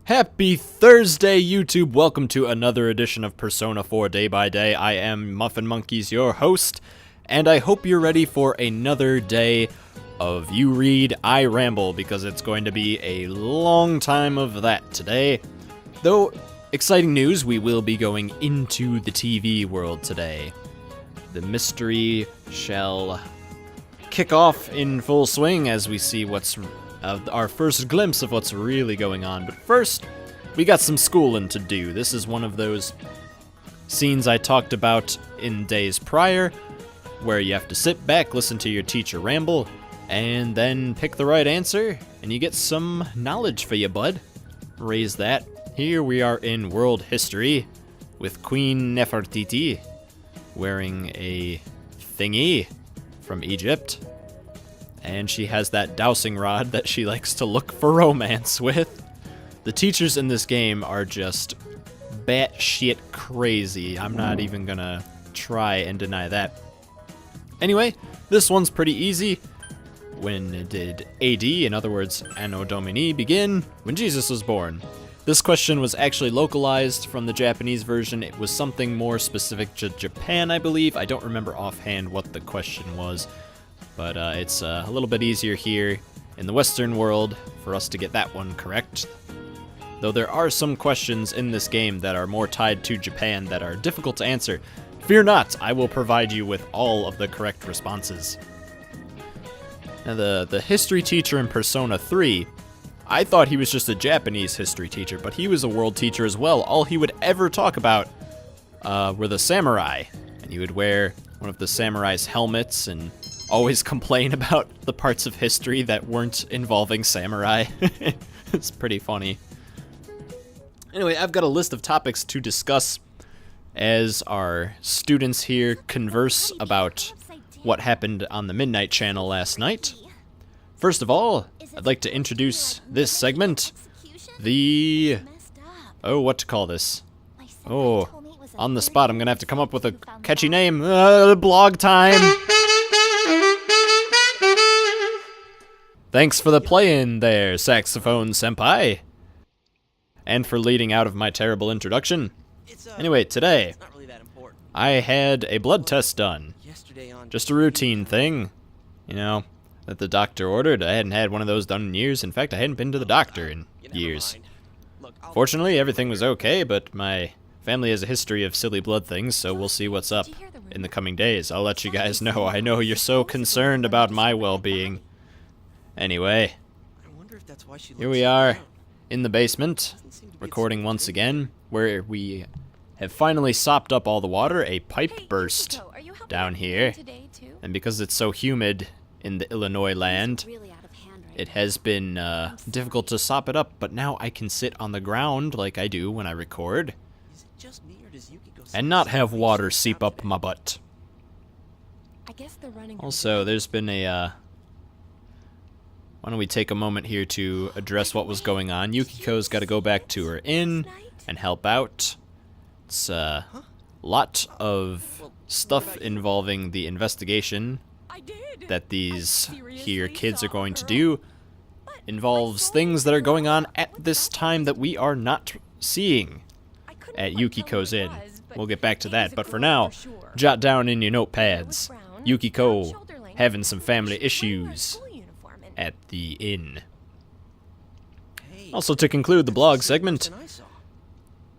Happy Thursday, YouTube! Welcome to another edition of Persona 4 Day by Day. I am Muffin Monkeys, your host, and I hope you're ready for another day of You Read, I Ramble, because it's going to be a long time of that today. Though, exciting news, we will be going into the TV world today. The mystery shall kick off in full swing as we see what's our first glimpse of what's really going on. But first, we got some schooling to do. This is one of those scenes I talked about in days prior, where you have to sit back, listen to your teacher ramble, and then pick the right answer, and you get some knowledge for you, bud. Raise that. Here we are in world history, with Queen Nefertiti wearing a thingy from Egypt. And she has that dowsing rod that she likes to look for romance with. The teachers in this game are just batshit crazy. I'm not even gonna try and deny that. Anyway, this one's pretty easy. When did AD, in other words, Anno Domini, begin? When Jesus was born. This question was actually localized from the Japanese version. It was something more specific to Japan, I believe. I don't remember offhand what the question was. But it's a little bit easier here in the Western world for us to get that one correct. Though there are some questions in this game that are more tied to Japan that are difficult to answer. Fear not, I will provide you with all of the correct responses. Now the history teacher in Persona 3, I thought he was just a Japanese history teacher, but he was a world teacher as well. All he would ever talk about were the samurai. And he would wear one of the samurai's helmets and always complain about the parts of history that weren't involving samurai. It's pretty funny. Anyway, I've got a list of topics to discuss as our students here converse about what happened on the Midnight Channel last night. First of all, I'd like to introduce this segment, what to call this? On the spot, I'm gonna have to come up with a catchy name. Blog time! Thanks for the play-in there, Saxophone Senpai. And for leading out of my terrible introduction. Anyway, today, I had a blood test done. Just a routine thing, you know, that the doctor ordered. I hadn't had one of those done in years. In fact, I hadn't been to the doctor in years. Fortunately, everything was okay, but my family has a history of silly blood things, so we'll see what's up in the coming days. I'll let you guys know. I know you're so concerned about my well-being. Anyway, here we are in the basement, recording once again, where we have finally sopped up all the water. A pipe burst down here, and because it's so humid in the Illinois land, it has been difficult to sop it up, but now I can sit on the ground like I do when I record, and not have water seep up my butt. Also, there's been a why don't we take a moment here to address what was going on. Yukiko's got to go back to her inn and help out. It's a lot of stuff involving the investigation that these here kids are going to do. Involves things that are going on at this time that we are not seeing at Yukiko's inn. We'll get back to that, but for now, jot down in your notepads. Yukiko having some family issues at the inn. Also, to conclude the blog segment,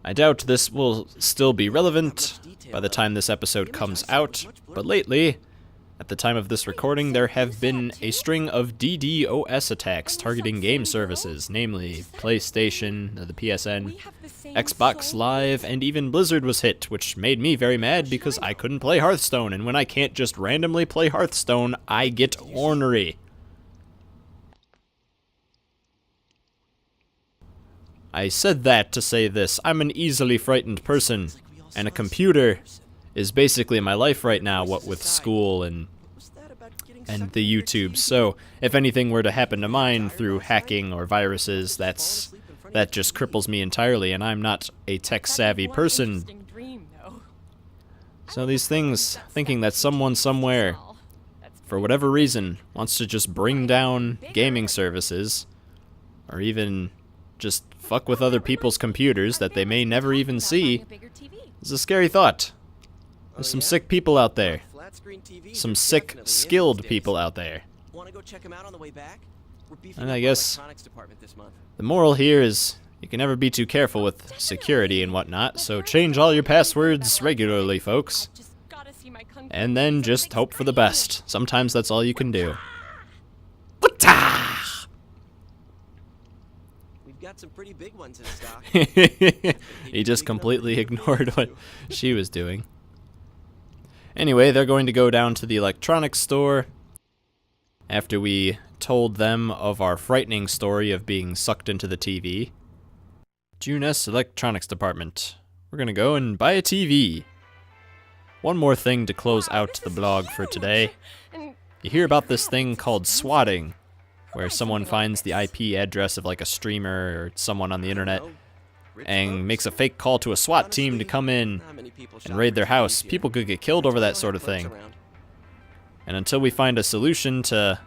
I doubt this will still be relevant by the time this episode comes out, but lately, at the time of this recording, there have been a string of DDoS attacks targeting game services, namely PlayStation, the PSN, Xbox Live, and even Blizzard was hit, which made me very mad because I couldn't play Hearthstone, and when I can't just randomly play Hearthstone, I get ornery. I said that to say this. I'm an easily frightened person, and a computer is basically my life right now, what with school and the YouTube. So, if anything were to happen to mine through hacking or viruses, that just cripples me entirely, and I'm not a tech-savvy person. So these things, thinking that someone somewhere, for whatever reason, wants to just bring down gaming services, or even just fuck with other people's computers that they may never even see is a scary thought. There's some sick people out there. Some sick, skilled people out there. And I guess the moral here is you can never be too careful with security and whatnot, so change all your passwords regularly, folks. And then just hope for the best. Sometimes that's all you can do. We've got some pretty big ones in stock. He just completely ignored what she was doing. Anyway, they're going to go down to the electronics store after we told them of our frightening story of being sucked into the TV. June S. Electronics Department. We're gonna go and buy a TV. One more thing to close out the blog for today. You hear about this thing called swatting, where someone finds the IP address of like a streamer or someone on the internet and makes a fake call to a SWAT team to come in and raid their house. People could get killed over that sort of thing. And until we find a solution to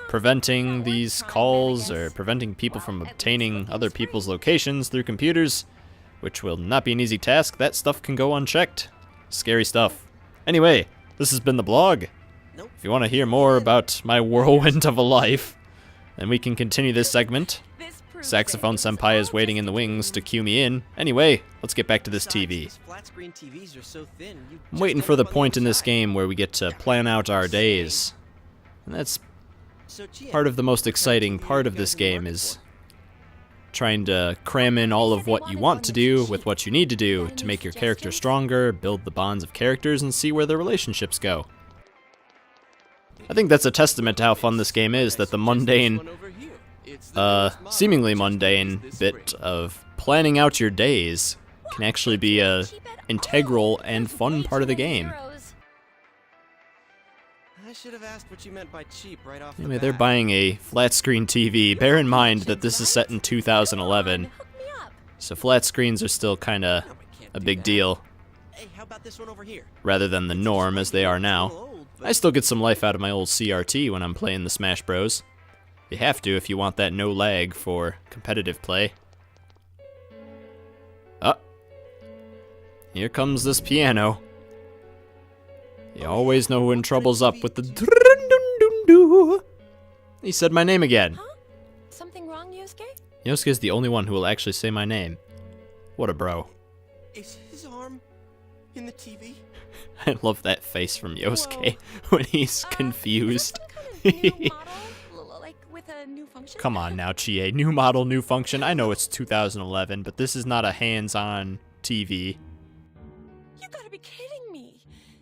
preventing these calls or preventing people from obtaining other people's locations through computers, which will not be an easy task, that stuff can go unchecked. Scary stuff. Anyway, this has been the blog. If you want to hear more about my whirlwind of a life, then we can continue this segment. Saxophone Senpai is waiting in the wings to cue me in. Anyway, let's get back to this TV. I'm waiting for the point in this game where we get to plan out our days. And that's part of the most exciting part of this game, is trying to cram in all of what you want to do with what you need to do to make your character stronger, build the bonds of characters, and see where their relationships go. I think that's a testament to how fun this game is, that the mundane, seemingly mundane bit of planning out your days can actually be a integral and fun part of the game. I should have asked what you meant by cheap right off Anyway, the they're bat. buying a flat screen TV. Bear in mind that this is set in 2011, so flat screens are still kind of a big deal, Hey, how about this one over here? rather than the norm as they are now. I still get some life out of my old CRT when I'm playing the Smash Bros. You have to if you want that no lag for competitive play. Here comes this piano. You always know when trouble's up with the dun-dun-dun-doo. He said my name again. Huh? Something wrong, Yosuke? Yosuke's the only one who will actually say my name. What a bro. Is his arm in the TV? I love that face from Yosuke when he's confused. Some kind of new model, like with a new function? Come on now, Chie. New model, new function. I know it's 2011, but this is not a hands-on TV. You gotta be kidding me.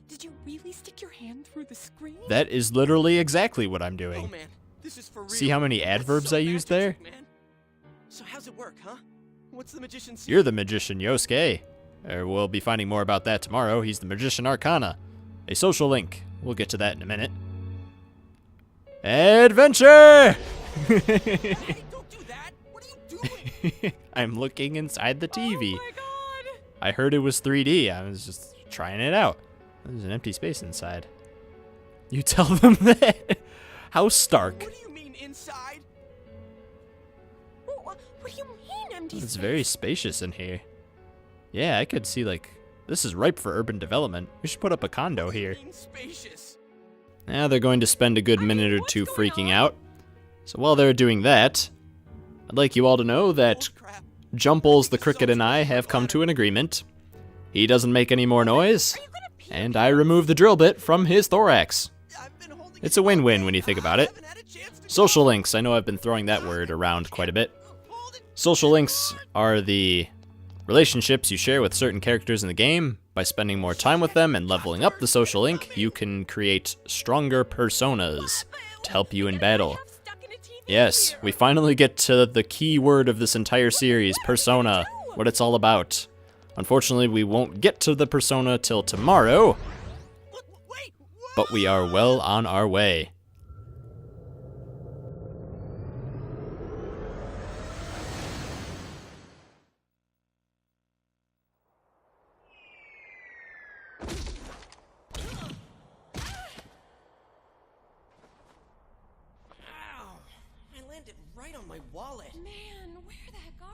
Did you really stick your hand through the screen? That is literally exactly what I'm Oh doing. man, this is for real. See how many That's adverbs so I used magic, there? man. So how's it work, huh? What's the magician's You're the magician, Yosuke. We'll be finding more about that tomorrow. He's the magician Arcana. A social link. We'll get to that in a minute. Adventure! Hey, don't do that. What are you doing? I'm looking inside the TV. Oh my god! I heard it was 3D. I was just trying it out. There's an empty space inside. You tell them that. How stark. What do you mean inside? What do you mean, empty It's space? very spacious in here. Yeah, I could see, like, this is ripe for urban development. We should put up a condo here. Being spacious. Now they're going to spend a good minute or two freaking out. So while they're doing that, I'd like you all to know that Oh, crap. Jumples the Cricket and I have come to an agreement. He doesn't make any more noise, Are you gonna pee? and I remove the drill bit from his thorax. I've been holding It's it a win-win all when you day. think about I it. haven't had a chance to Social go. links, I know I've been throwing that word around quite a bit. Hold it. Social links are the relationships you share with certain characters in the game. By spending more time with them and leveling up the social link, you can create stronger personas to help you in battle. I'm stuck in a TV Yes, here. we finally get to the key word of this entire series, persona, what it's all about. Unfortunately, we won't get to the persona till tomorrow, Wait. but we are well on our way. Ow. I landed right on my wallet. Man, where'd that go?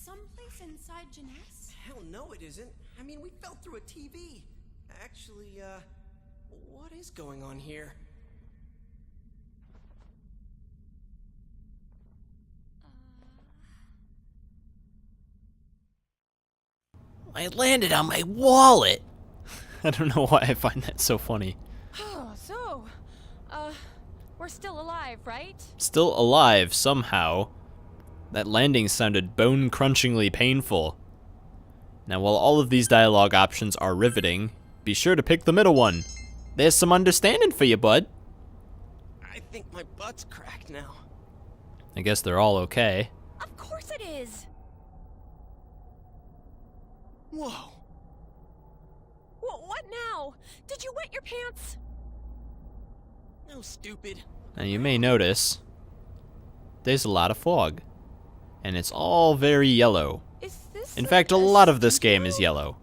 someplace inside Jeanette's? Hell no, it isn't. I mean, we fell through a TV. Actually, what is going on here? I landed on my wallet. I don't know why I find that so funny. Oh, so, we're still alive, right? Still alive somehow. That landing sounded bone-crunchingly painful. Now, while all of these dialogue options are riveting, be sure to pick the middle one. There's some understanding for you, bud. I think my butt's cracked now. I guess they're all okay. Of course it is! Whoa. What now? Did you wet your pants? No, stupid. Now, you may notice there's a lot of fog. And it's all very yellow. Is this In fact, a lot of this game is yellow.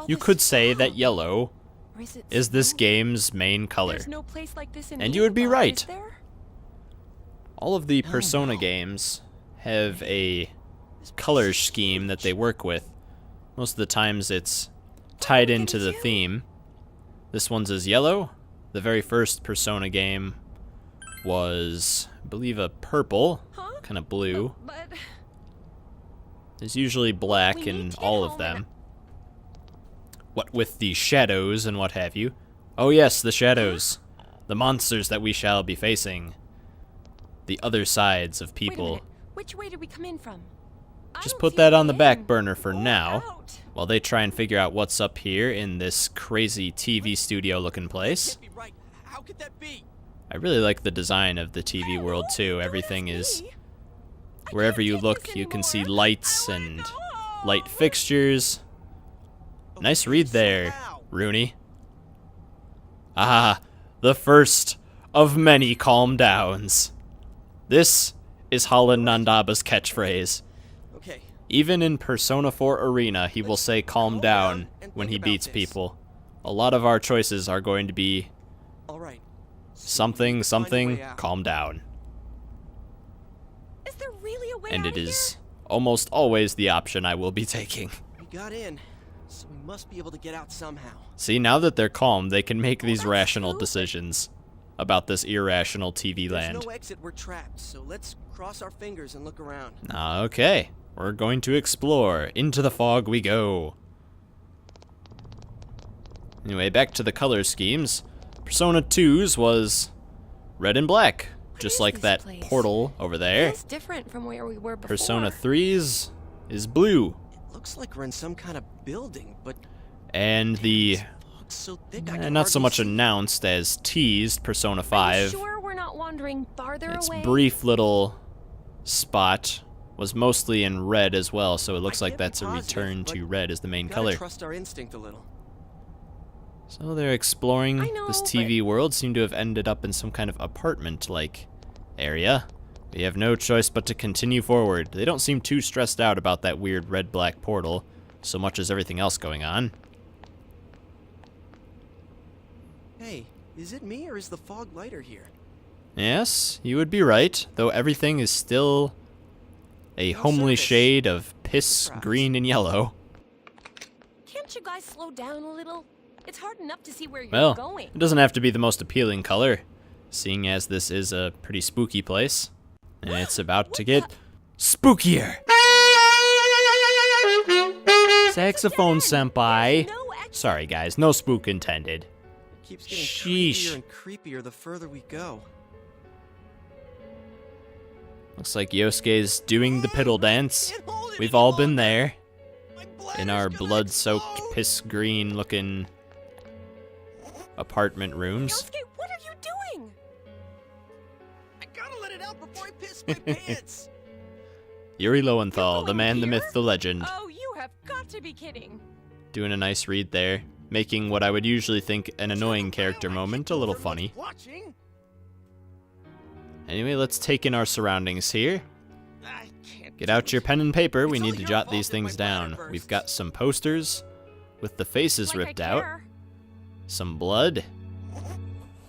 You could say that yellow is this game's main color. There's no place like this in And you would be Eva, right. is there? All of the Persona games have a color scheme that they work with. Most of the times it's tied into the theme. This one's is yellow. The very first Persona game was, I believe, a purple, Huh? kind of blue. But There's usually black We need in to get all of home them. What with the shadows and what have you. Oh yes, the shadows. The monsters that we shall be facing. The other sides of wait a people. minute. Which way did we come in from? I Just don't put see that a on the way back in burner for or now, out. while they try and figure out what's up here in this crazy TV studio looking place. Can't be right. How could that be? I really like the design of the TV world too. Don't Everything ask is, me. I wherever can't you take look, this you can see anymore. lights I wanna and go home. light fixtures. Nice read there, Rooney. Ah, the first of many calm downs. This is Holland Nandaba's catchphrase. Okay. Even in Persona 4 Arena, he will say calm down when he beats people. A lot of our choices are going to be All right. something, calm down. Is there really a way And out it of is here? almost always the option I will be taking. We got in, so we must be able to get out somehow. See, now that they're calm, they can make these that's rational true. decisions about this irrational TV There's land. no exit, we're trapped, so let's cross our fingers and look around. Okay, we're going to explore. Into the fog we go. Anyway, back to the color schemes. Persona 2's was red and black, just is like this that place? portal over there. Feels different from where we were before. Persona 3's is blue, It looks like we're in some kind of building, but and the fog's so thick I can not so hardly much see. announced as teased Persona Are you 5. sure we're not wandering farther Its away? brief little spot was mostly in red as well, so it looks I like can't be that's a positive, return but to red as the main Gotta color. trust our instinct a little. So they're exploring I know, this but- TV world, seem to have ended up in some kind of apartment-like area. We have no choice but to continue forward. They don't seem too stressed out about that weird red-black portal, so much as everything else going on. Hey, is it me or is the fog lighter here? Yes, you would be right, though everything is still a No homely surface. shade of piss, Surprise. green, and yellow. Can't you guys slow down a little? It's hard enough to see where you're Well, going. it doesn't have to be the most appealing color, seeing as this is a pretty spooky place. And it's about to get spookier. Saxophone senpai. No exit. Sorry guys, no spook intended. It keeps getting Sheesh. creepier and creepier the further we go. Looks like Yosuke's doing the piddle dance. Can't hold it We've any all been longer. there. My In bladder's our gonna blood-soaked, explode. piss-green looking apartment rooms. Yosuke, what are you doing? I gotta let it out before I piss my pants. Yuri Lowenthal, the going man, the here? myth, the legend. Oh, you have got to be kidding. Doing a nice read there, making what I would usually think an annoying character Wow, I moment can't a little confirm what's funny. Watching. Anyway, let's take in our surroundings here. I can't Get do out it. your pen and paper, we It's need all to your jot fault these that my things bladder down. bursts. We've got some posters with the faces Like I ripped out, care. some blood,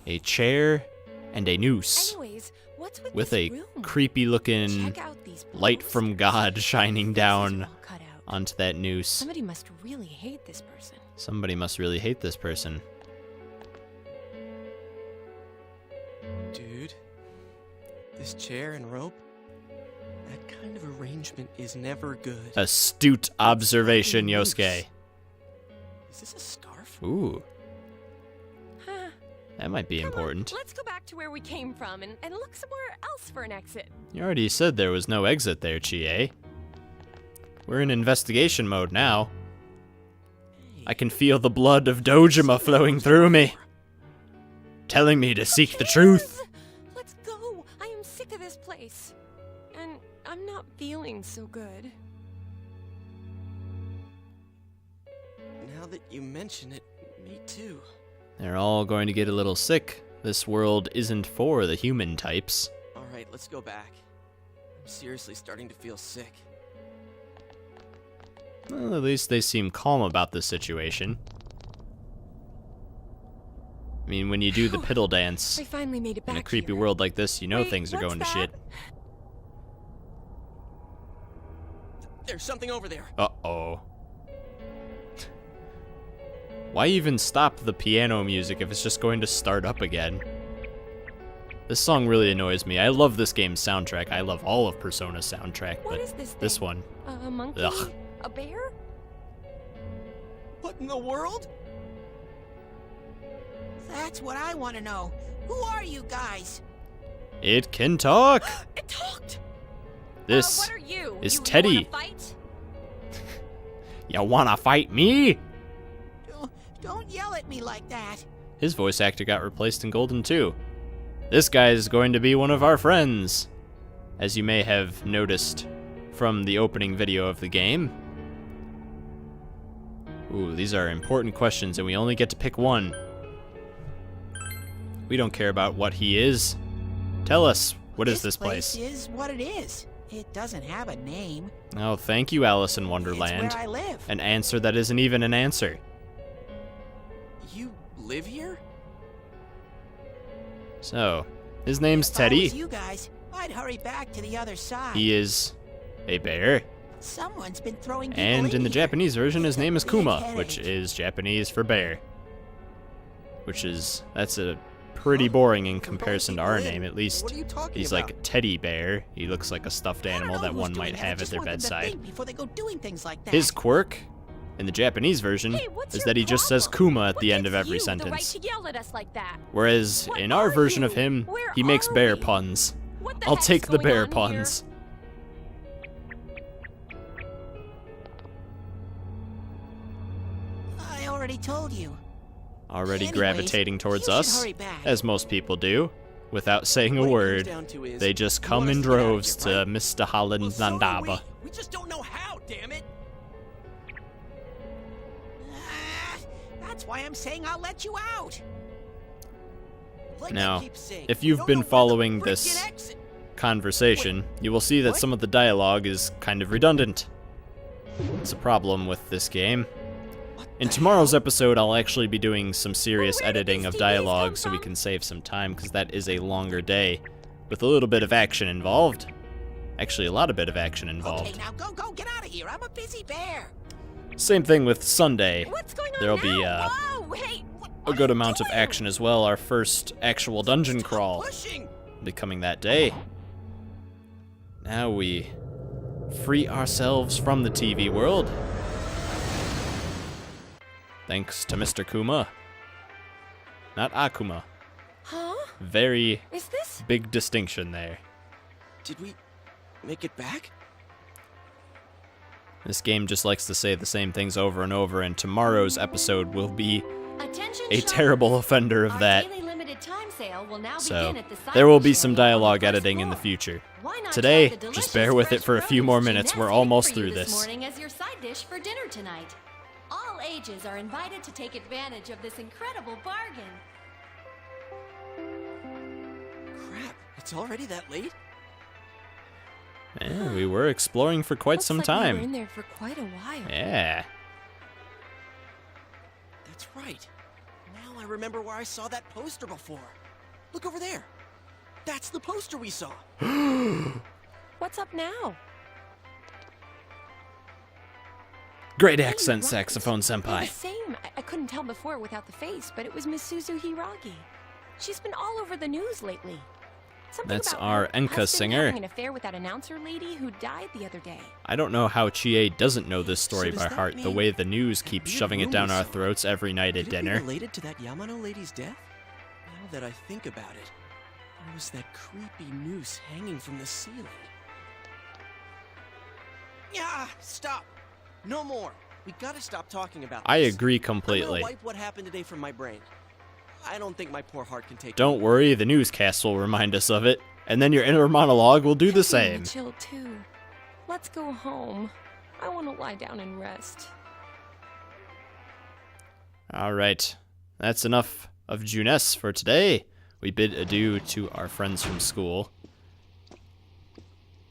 a chair, and a noose Anyways, what's with with this a room? creepy looking Check out these light blows? from God shining Faces down are all cut out. onto that noose. Somebody must really hate this person. Somebody must really hate this person. Dude, this chair and rope, that kind of arrangement is never good. Astute observation, Yosuke. Is this a scarf? Ooh, Huh. that might be Come on, important. let's go back to where we came from and look somewhere else for an exit. You already said there was no exit there, Chie. We're in investigation mode now. I can feel the blood of Dojima flowing through me, telling me to seek the truth. Let's go. I am sick of this place. And I'm not feeling so good. Now that you mention it, me too. They're all going to get a little sick. This world isn't for the human types. Alright, let's go back. I'm seriously starting to feel sick. Well, at least they seem calm about the situation. I mean, when you do the piddle dance I finally made it back in a creepy here. world like this, you know Wait, things are what's going to that? shit. There's something over there. Uh-oh. Why even stop the piano music if it's just going to start up again? This song really annoys me. I love this game's soundtrack. I love all of Persona's soundtrack, What but is this this thing? one, A monkey? ugh. A bear? What in the world? That's what I want to know. Who are you guys? It can talk! It talked! This what are you? is You Teddy. wanna fight? You wanna fight me? Don't yell at me like that. His voice actor got replaced in Golden too. This guy is going to be one of our friends, as you may have noticed from the opening video of the game. Ooh, these are important questions and we only get to pick one. We don't care about what he is. Tell us, what is this place? Is what it is. It doesn't have a name. Oh, thank you, Alice in Wonderland. It's where I live. An answer that isn't even an answer. You live here? So, his name's If I was Teddy. you guys, I'd hurry back to the other side. He is a bear. Someone's been throwing people And in the here. Japanese version, his It's a name is big Kuma, headache. which is Japanese for bear. That's a pretty boring in comparison to our name, at least. What are you talking He's about? like a teddy bear. He looks like a stuffed I don't animal know that who's one doing might it. I have at just their want them to bedside. think before they go doing things like that. His quirk, in the Japanese version, Hey, what's is your that he just says problem? Kuma at What the end of gives every you the right sentence. to yell at us like that? Whereas What in our are version of you? him, Where he makes are bear we? puns. What the I'll heck's take the going bear on puns. I already told you. Already Anyways, gravitating towards you should us, hurry back. as most people do, without saying a What it comes word. down to is, They just you come want us in to get out of droves here, to right? Mr. Holland Well, so do Zandaba. we just don't know how, damn it. Ah, that's why I'm saying I'll let you out. Like I Now, keep saying, if we you've don't been know where the following frickin' this exit- conversation, you will see that what? some of the dialogue is kind of redundant. It's a problem with this game. What In the tomorrow's hell? episode, I'll actually be doing some serious Where did editing these of TVs dialogue come so we from? can save some time, because that is a longer day, with a little bit of action involved. Actually, a lot of bit of action involved. Okay, now go, get out of here. I'm a busy bear. Same thing with Sunday. What's going on There'll now? be Whoa, hey, a good amount of action as well. Our first actual dungeon crawl Pushing. will be coming that day. Now we free ourselves from the TV world. Thanks to Mr. Kuma. Not Akuma. Huh? Very Is this? big distinction there. Did we make it back? This game just likes to say the same things over and over, and tomorrow's episode will be Attention a shoppers. terrible offender of Our that. daily limited time sale will now So, begin at the side there will be dish some area on the dialogue first editing in the floor. future. Why not Today, try the just delicious bear with it fresh for a few produce more minutes. Jeanette's We're made almost for you through this. morning as your side dish for dinner tonight. All ages are invited to take advantage of this incredible bargain. Crap, it's already that late? Yeah, we were exploring for quite Looks some like we time. were in there for quite a while. Yeah. That's right. Now I remember where I saw that poster before. Look over there. That's the poster we saw. What's up now? Great Hey, accent, right. saxophone They're senpai. the same. I couldn't tell before without the face, but it was Misuzu Hiragi. She's been all over the news lately. Something That's about our her Enka husband singer. having an affair with that announcer lady who died the other day. I don't know how Chie doesn't know this story So by does that heart, the mean way the news that keeps weird shoving it room down we our saw? throats every night at Could it be dinner. related to that Yamano lady's death? Now that I think about it, there was that creepy noose hanging from the ceiling. Yeah, stop! No more! We gotta stop talking about I this. agree I'm completely. gonna wipe what happened today from my brain. I don't think my poor heart can take Don't it. worry, the newscast will remind us of it, and then your inner monologue will do the I same. wanna chill too. Let's go home. I want to lie down and rest. Alright, that's enough of Juness for today. We bid adieu to our friends from school.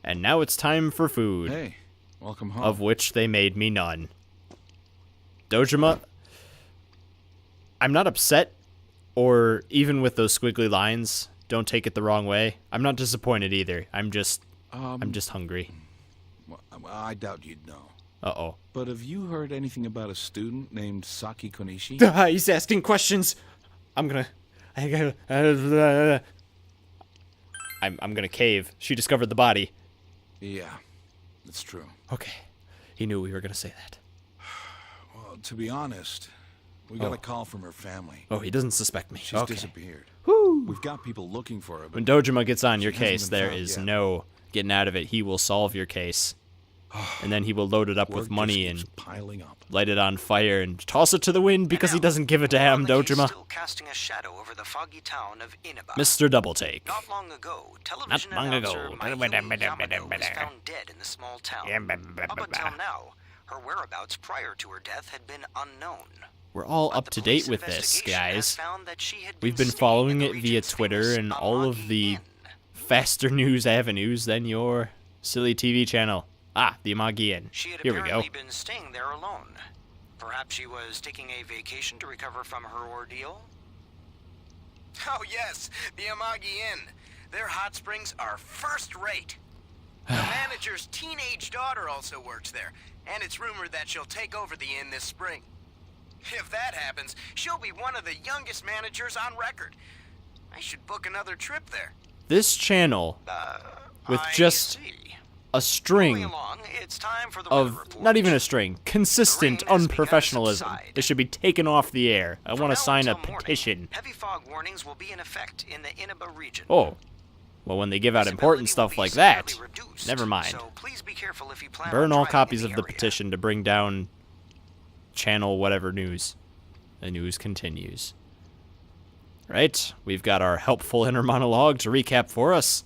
And now it's time for food, Hey, welcome home. of which they made me none. Dojima, I'm not upset, or even with those squiggly lines, don't take it the wrong way. I'm not disappointed either. I'm just hungry. Well, I doubt you'd know. Uh-oh. But have you heard anything about a student named Saki Konishi? He's asking questions. I'm gonna cave. She discovered the body. Yeah, that's true. Okay. He knew we were gonna say that. Well, to be honest, we got a call from her family. Oh, he doesn't suspect me. She's Okay. disappeared. Woo. We've got people looking for her, When but Dojima gets on your She hasn't case, been there found is yet. no getting out of it. He will solve your case. And then he will load it up work with money just and keeps piling up. light it on fire and toss it to the wind because he Now, doesn't give a damn, while the case Dojima. still casting a shadow over the foggy town of Inaba. Mr. Double Take. Not long ago, television long announcer ago. Mayumi Yamano was found dead in the small town. Up until now, her whereabouts prior to her death had been unknown. We're all But up the to police date with this, investigation has guys. found that she had We've been staying following in the it via region's Twitter famous and all of Amagi the Inn. faster news avenues than your silly TV channel. Ah, the Amagi Inn. She had Here we go. apparently been staying there alone. Perhaps she was taking a vacation to recover from her ordeal? Oh yes, the Amagi Inn. Their hot springs are first rate. The manager's teenage daughter also works there, and it's rumored that she'll take over the inn this spring. If that happens, she'll be one of the youngest managers on record. I should book another trip there. This channel, with I just see. a Moving string along, it's time for the weather of, report. not even a string, consistent The rain has begun to unprofessionalism. subside. It should be taken off the air. I From want to now sign a until morning, petition. Heavy fog warnings will be in effect in the Inaba region. Oh. Well, when they give out important Visibility stuff will be like that, severely reduced, never mind. So please be careful if you plan Burn on all driving copies in of the area. petition to bring down channel whatever news. The news continues. Right, we've got our helpful inner monologue to recap for us.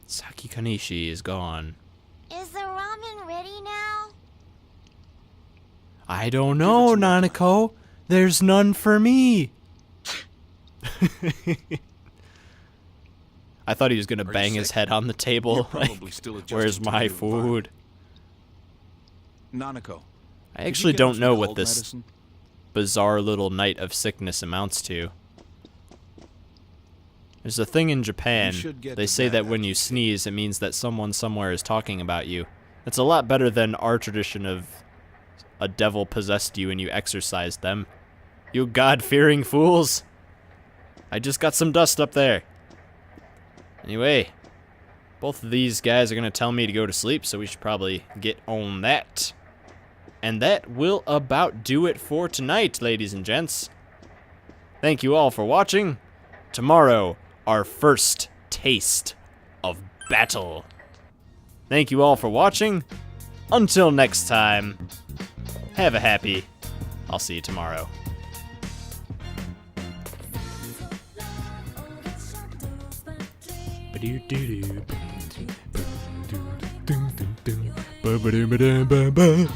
Saki Kanishi is gone. Is the ramen ready now? I don't know, Nanako. There's none for me. I thought he was gonna you bang his sick? head on the table. You're Like, probably still adjusting where's to the my new food? Nanako. I did you actually get don't him some know what cold this medicine? bizarre little night of sickness amounts to. There's a thing in Japan, You should get they to say bed that when after you you take sneeze, it means that someone somewhere is talking about you. It's a lot better than our tradition of a devil possessed you and you exorcised them. You God-fearing fools! I just got some dust up there. Anyway, both of these guys are gonna tell me to go to sleep, so we should probably get on that. And that will about do it for tonight, ladies and gents. Thank you all for watching. Tomorrow, our first taste of battle. Thank you all for watching. Until next time, have a happy. I'll see you tomorrow. Ba-do-do-do. Ba-do-do-do. Ba-ba-doo-ba-da-ba-ba.